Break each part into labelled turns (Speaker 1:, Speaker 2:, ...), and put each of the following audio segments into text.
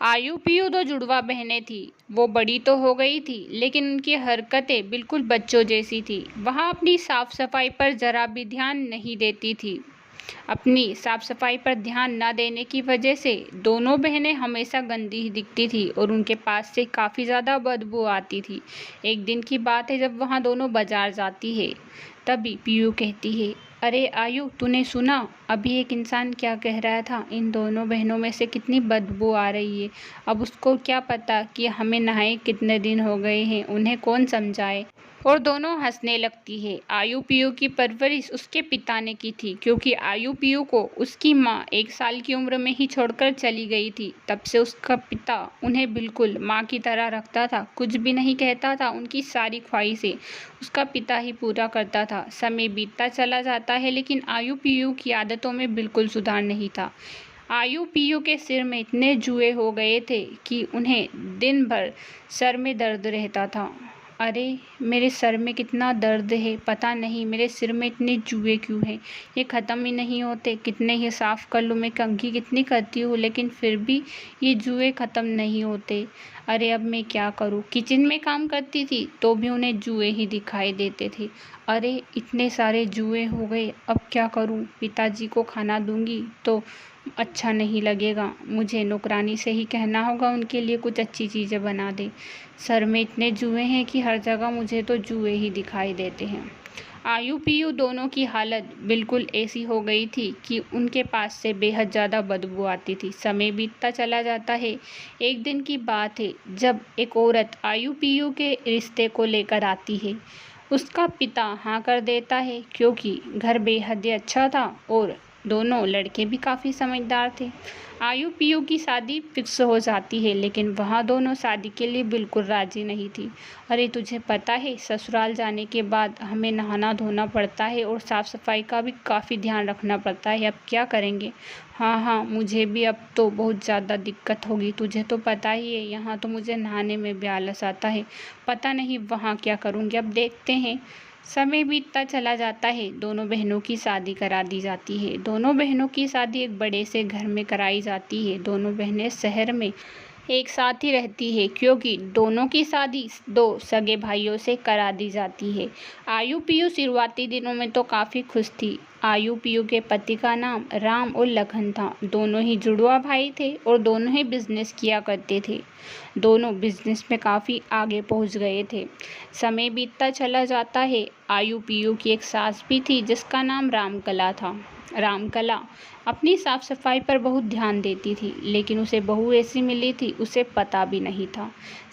Speaker 1: आयु पीयू दो जुड़वा बहनें थीं। वो बड़ी तो हो गई थी, लेकिन उनकी हरकतें बिल्कुल बच्चों जैसी थीं। वह अपनी साफ सफाई पर जरा भी ध्यान नहीं देती थी। अपनी साफ सफाई पर ध्यान न देने की वजह से दोनों बहनें हमेशा गंदी ही दिखती थी और उनके पास से काफ़ी ज़्यादा बदबू आती थी। एक दिन की बात है, जब वहाँ दोनों बाजार जाती है, तभी पीयू कहती है, अरे आयु, तूने सुना? अभी एक इंसान क्या कह रहा था, इन दोनों बहनों में से कितनी बदबू आ रही है। अब उसको क्या पता कि हमें नहाए कितने दिन हो गए हैं, उन्हें कौन समझाए। और दोनों हंसने लगती है। आयु पीयू की परवरिश उसके पिता ने की थी, क्योंकि आयु पीयू को उसकी माँ 1 साल की उम्र में ही छोड़कर चली गई थी। तब से उसका पिता उन्हें बिल्कुल माँ की तरह रखता था, कुछ भी नहीं कहता था। उनकी सारी ख्वाहिशें उसका पिता ही पूरा करता था। समय बीतता चला जाता है, लेकिन आयु पीयू की आदतों में बिल्कुल सुधार नहीं था। आयु पीयू के सिर में इतने जुए हो गए थे कि उन्हें दिन भर सर में दर्द रहता था। अरे, मेरे सर में कितना दर्द है, पता नहीं मेरे सिर में इतने जुए क्यों हैं, ये ख़त्म ही नहीं होते। कितने ही साफ़ कर लूँ, मैं कंघी कितनी करती हूँ, लेकिन फिर भी ये जुए ख़त्म नहीं होते। अरे, अब मैं क्या करूँ। किचन में काम करती थी तो भी उन्हें जुए ही दिखाई देते थे। अरे, इतने सारे जुए हो गए, अब क्या करूँ। पिताजी को खाना दूंगी तो अच्छा नहीं लगेगा। मुझे नौकरानी से ही कहना होगा उनके लिए कुछ अच्छी चीज़ें बना दे। सर में इतने जुए हैं कि हर जगह मुझे तो जुए ही दिखाई देते हैं। आयु पीयू दोनों की हालत बिल्कुल ऐसी हो गई थी कि उनके पास से बेहद ज़्यादा बदबू आती थी। समय बीतता चला जाता है। एक दिन की बात है, जब एक औरत आयु पीयू के रिश्ते को लेकर आती है। उसका पिता हाँ कर देता है, क्योंकि घर बेहद ही अच्छा था और दोनों लड़के भी काफ़ी समझदार थे। आयु पीयू की शादी फिक्स हो जाती है, लेकिन वहाँ दोनों शादी के लिए बिल्कुल राजी नहीं थी। अरे, तुझे पता है, ससुराल जाने के बाद हमें नहाना धोना पड़ता है और साफ़ सफाई का भी काफ़ी ध्यान रखना पड़ता है। अब क्या करेंगे। हाँ हाँ, मुझे भी अब तो बहुत ज़्यादा दिक्कत होगी। तुझे तो पता ही है, यहाँ तो मुझे नहाने में भी आलस आता है। पता नहीं वहाँ क्या करूँगी, अब देखते हैं। समय बीतता चला जाता है। दोनों बहनों की शादी करा दी जाती है। दोनों बहनों की शादी एक बड़े से घर में कराई जाती है। दोनों बहनें शहर में एक साथ ही रहती है, क्योंकि दोनों की शादी 2 सगे भाइयों से करा दी जाती है। आयु पीयू शुरुआती दिनों में तो काफ़ी खुश थी। आयु पीयू के पति का नाम राम और लखन था। दोनों ही जुड़वा भाई थे और दोनों ही बिजनेस किया करते थे। दोनों बिजनेस में काफ़ी आगे पहुंच गए थे। समय बीतता चला जाता है। आयु पीयू की एक सास भी थी, जिसका नाम रामकला था। रामकला अपनी साफ सफाई पर बहुत ध्यान देती थी, लेकिन उसे बहू ऐसी मिली थी, उसे पता भी नहीं था।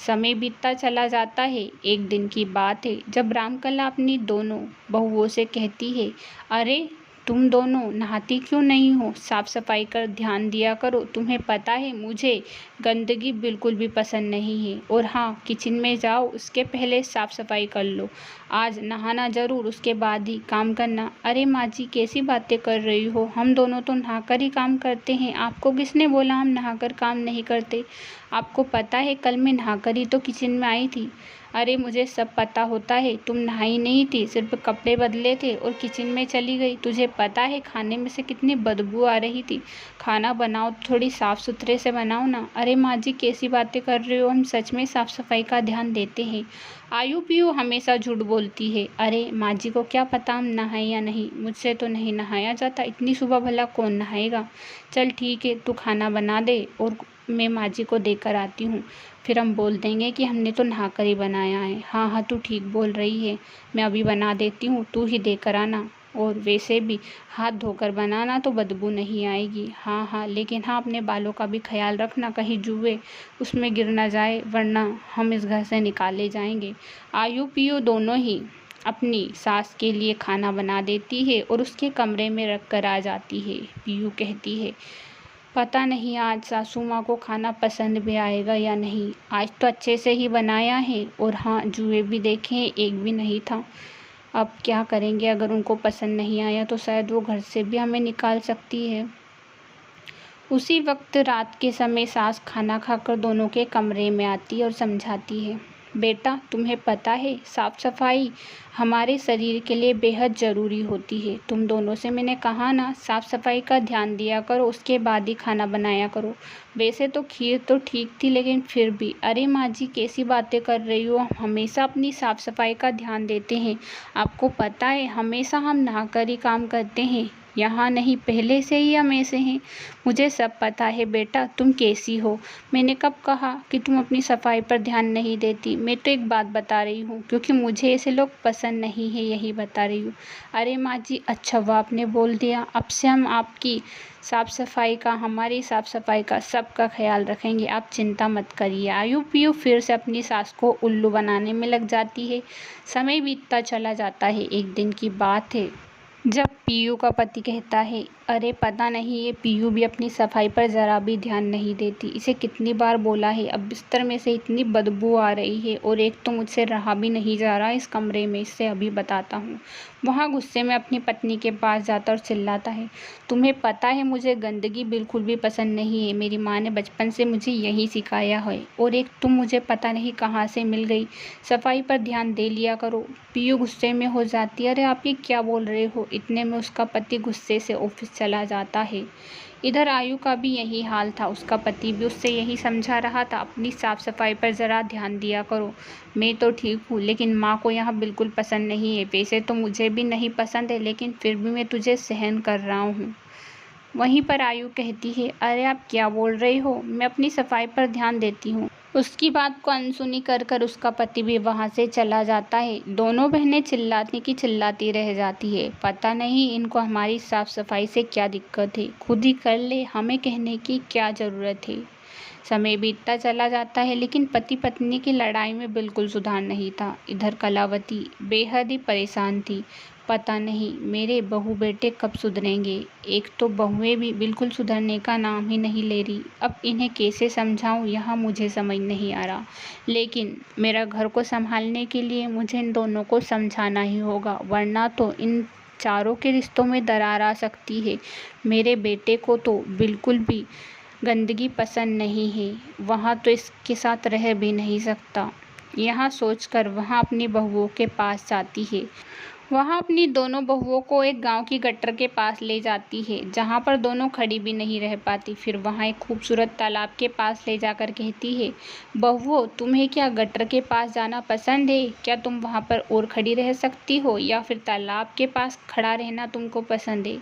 Speaker 1: समय बीतता चला जाता है। एक दिन की बात है, जब रामकला अपनी दोनों बहुओं से कहती है, अरे, तुम दोनों नहाती क्यों नहीं हो? साफ सफाई कर ध्यान दिया करो। तुम्हें पता है, मुझे गंदगी बिल्कुल भी पसंद नहीं है। और हाँ, किचन में जाओ, उसके पहले साफ सफाई कर लो। आज नहाना ज़रूर, उसके बाद ही काम करना। अरे माँ जी, कैसी बातें कर रही हो? हम दोनों तो नहाकर ही काम करते हैं। आपको किसने बोला हम नहाकर काम नहीं करते? आपको पता है, कल मैं नहाकर ही तो किचन में आई थी। अरे, मुझे सब पता होता है। तुम नहाई नहीं थी, सिर्फ कपड़े बदले थे और किचन में चली गई। तुझे पता है खाने में से कितनी बदबू आ रही थी। खाना बनाओ तो थोड़ी साफ़ सुथरे से बनाओ ना। अरे माँ जी, कैसी बातें कर रहे हो? हम सच में साफ़ सफाई का ध्यान देते हैं। आयु पीयू हमेशा झूठ बोलती है। अरे माँ जी को क्या पता हम नहाए या नहीं। मुझसे तो नहीं नहाया जाता, इतनी सुबह भला कौन नहाएगा। चल ठीक है, तू खाना बना दे और मैं माँ जी को देकर आती हूँ। फिर हम बोल देंगे कि हमने तो नहाकर ही बनाया है। हाँ हाँ, तू ठीक बोल रही है, मैं अभी बना देती हूँ, तू ही देकर आना। और वैसे भी हाथ धोकर बनाना तो बदबू नहीं आएगी। हाँ हाँ, लेकिन हाँ, अपने बालों का भी ख्याल रखना, कहीं जुए उसमें गिर ना जाए, वरना हम इस घर से निकाले जाएंगे। आयु पीयू दोनों ही अपनी सास के लिए खाना बना देती है और उसके कमरे में रख कर आ जाती है। पीयू कहती है, पता नहीं आज सासू माँ को खाना पसंद भी आएगा या नहीं। आज तो अच्छे से ही बनाया है और हाँ, जुए भी देखे हैं, एक भी नहीं था। अब क्या करेंगे, अगर उनको पसंद नहीं आया तो शायद वो घर से भी हमें निकाल सकती है। उसी वक्त रात के समय सास खाना खाकर दोनों के कमरे में आती है और समझाती है, बेटा, तुम्हें पता है साफ सफाई हमारे शरीर के लिए बेहद ज़रूरी होती है। तुम दोनों से मैंने कहा ना, साफ सफाई का ध्यान दिया करो, उसके बाद ही खाना बनाया करो। वैसे तो खीर तो ठीक थी, लेकिन फिर भी। अरे माँ जी, कैसी बातें कर रही हो? हम हमेशा अपनी साफ सफाई का ध्यान देते हैं। आपको पता है, हमेशा हम नहाकर ही काम करते हैं। यहाँ नहीं, पहले से ही हम ऐसे हैं। मुझे सब पता है बेटा, तुम कैसी हो। मैंने कब कहा कि तुम अपनी सफाई पर ध्यान नहीं देती? मैं तो एक बात बता रही हूँ, क्योंकि मुझे ऐसे लोग पसंद नहीं है, यही बता रही हूँ। अरे माँ जी, अच्छा वो आपने बोल दिया। अब से हम आपकी साफ सफाई का, हमारी साफ सफाई का, सबका ख्याल रखेंगे। आप चिंता मत करिए। आयु पीयू फिर से अपनी सास को उल्लू बनाने में लग जाती है। समय बीतता चला जाता है। एक दिन की बात है जब पीयू का पति कहता है, अरे पता नहीं ये पीयू भी अपनी सफाई पर ज़रा भी ध्यान नहीं देती। इसे कितनी बार बोला है, अब बिस्तर में से इतनी बदबू आ रही है, और एक तो मुझसे रहा भी नहीं जा रहा इस कमरे में। इससे अभी बताता हूँ। वहाँ गुस्से में अपनी पत्नी के पास जाता और चिल्लाता है, तुम्हें पता है मुझे गंदगी बिल्कुल भी पसंद नहीं है। मेरी माँ ने बचपन से मुझे यही सिखाया है, और एक तुम मुझे पता नहीं कहाँ से मिल गई। सफाई पर ध्यान दे लिया करो। पीयू गुस्से में हो जाती है, अरे आप ये क्या बोल रहे हो? इतने में उसका पति गुस्से से ऑफिस चला जाता है। इधर आयु का भी यही हाल था। उसका पति भी उससे यही समझा रहा था, अपनी साफ सफाई पर ज़रा ध्यान दिया करो। मैं तो ठीक हूँ, लेकिन माँ को यहाँ बिल्कुल पसंद नहीं है। वैसे तो मुझे भी नहीं पसंद है, लेकिन फिर भी मैं तुझे सहन कर रहा हूँ। वहीं पर आयु कहती है, अरे आप क्या बोल रही हो? मैं अपनी सफाई पर ध्यान देती हूँ। उसकी बात को अनसुनी कर कर उसका पति भी वहां से चला जाता है। दोनों बहनें चिल्लाती की चिल्लाती रह जाती है। पता नहीं इनको हमारी साफ सफाई से क्या दिक्कत है, खुद ही कर ले, हमें कहने की क्या ज़रूरत है। समय बीतता चला जाता है, लेकिन पति पत्नी की लड़ाई में बिल्कुल सुधार नहीं था। इधर कलावती बेहद ही परेशान थी। पता नहीं मेरे बहू बेटे कब सुधरेंगे। एक तो बहुएं भी बिल्कुल सुधरने का नाम ही नहीं ले रही। अब इन्हें कैसे समझाऊं, यहाँ मुझे समझ नहीं आ रहा। लेकिन मेरा घर को संभालने के लिए मुझे इन दोनों को समझाना ही होगा, वरना तो इन चारों के रिश्तों में दरार आ सकती है। मेरे बेटे को तो बिल्कुल भी गंदगी पसंद नहीं है, वहाँ तो इसके साथ रह भी नहीं सकता। यहाँ सोचकर वहाँ अपनी बहुओं के पास जाती है। वहाँ अपनी दोनों बहुओं को एक गांव की गटर के पास ले जाती है, जहाँ पर दोनों खड़ी भी नहीं रह पाती। फिर वहाँ एक खूबसूरत तालाब के पास ले जाकर कहती है, बहुओं, तुम्हें क्या गटर के पास जाना पसंद है? क्या तुम वहाँ पर और खड़ी रह सकती हो, या फिर तालाब के पास खड़ा रहना तुमको पसंद है?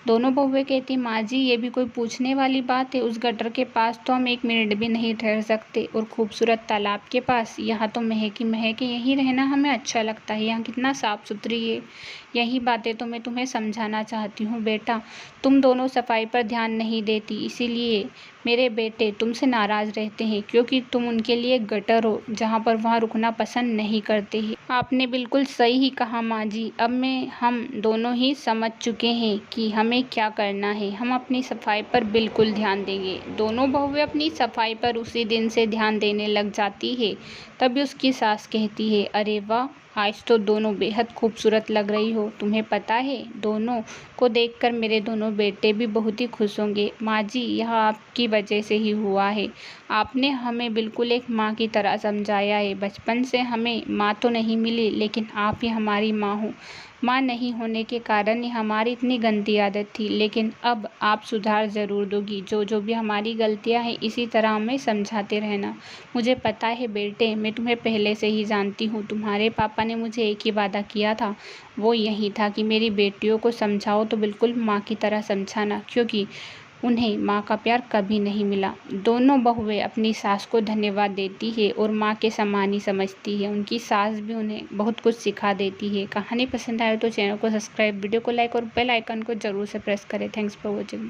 Speaker 1: दोनों बहुएं कहती, माँ जी ये भी कोई पूछने वाली बात है? उस गटर के पास तो हम एक मिनट भी नहीं ठहर सकते, और खूबसूरत तालाब के पास, यहाँ तो महक ही महक है, यहीं रहना हमें अच्छा लगता है। यहाँ कितना साफ सुथरी है। यही बातें तो मैं तुम्हें समझाना चाहती हूँ बेटा। तुम दोनों सफाई पर ध्यान नहीं देती, इसीलिए मेरे बेटे तुमसे नाराज़ रहते हैं, क्योंकि तुम उनके लिए गटर हो, जहाँ पर वहाँ रुकना पसंद नहीं करते हैं। आपने बिल्कुल सही ही कहा माँ जी। अब हम दोनों ही समझ चुके हैं कि हमें क्या करना है। हम अपनी सफाई पर बिल्कुल ध्यान देंगे। दोनों बहुएं अपनी सफाई पर उसी दिन से ध्यान देने लग जाती है। तभी उसकी सास कहती है, अरे वाह, आज तो दोनों बेहद खूबसूरत लग रही हो। तुम्हें पता है, दोनों को देखकर मेरे दोनों बेटे भी बहुत ही खुश होंगे। माँ जी, यह आपकी वजह से ही हुआ है। आपने हमें बिल्कुल एक माँ की तरह समझाया है। बचपन से हमें माँ तो नहीं मिली, लेकिन आप ही हमारी माँ हो। माँ नहीं होने के कारण ही हमारी इतनी गंदी आदत थी, लेकिन अब आप सुधार ज़रूर दोगी। जो जो भी हमारी गलतियाँ हैं, इसी तरह हमें समझाते रहना। मुझे पता है बेटे, मैं तुम्हें पहले से ही जानती हूँ। तुम्हारे पापा ने मुझे एक ही वादा किया था, वो यही था कि मेरी बेटियों को समझाओ तो बिल्कुल माँ की तरह समझाना, क्योंकि उन्हें माँ का प्यार कभी नहीं मिला। दोनों बहुएं अपनी सास को धन्यवाद देती है और माँ के समान ही समझती है। उनकी सास भी उन्हें बहुत कुछ सिखा देती है। कहानी पसंद आए तो चैनल को सब्सक्राइब, वीडियो को लाइक और बेल आइकन को ज़रूर से प्रेस करें। Thanks for watching.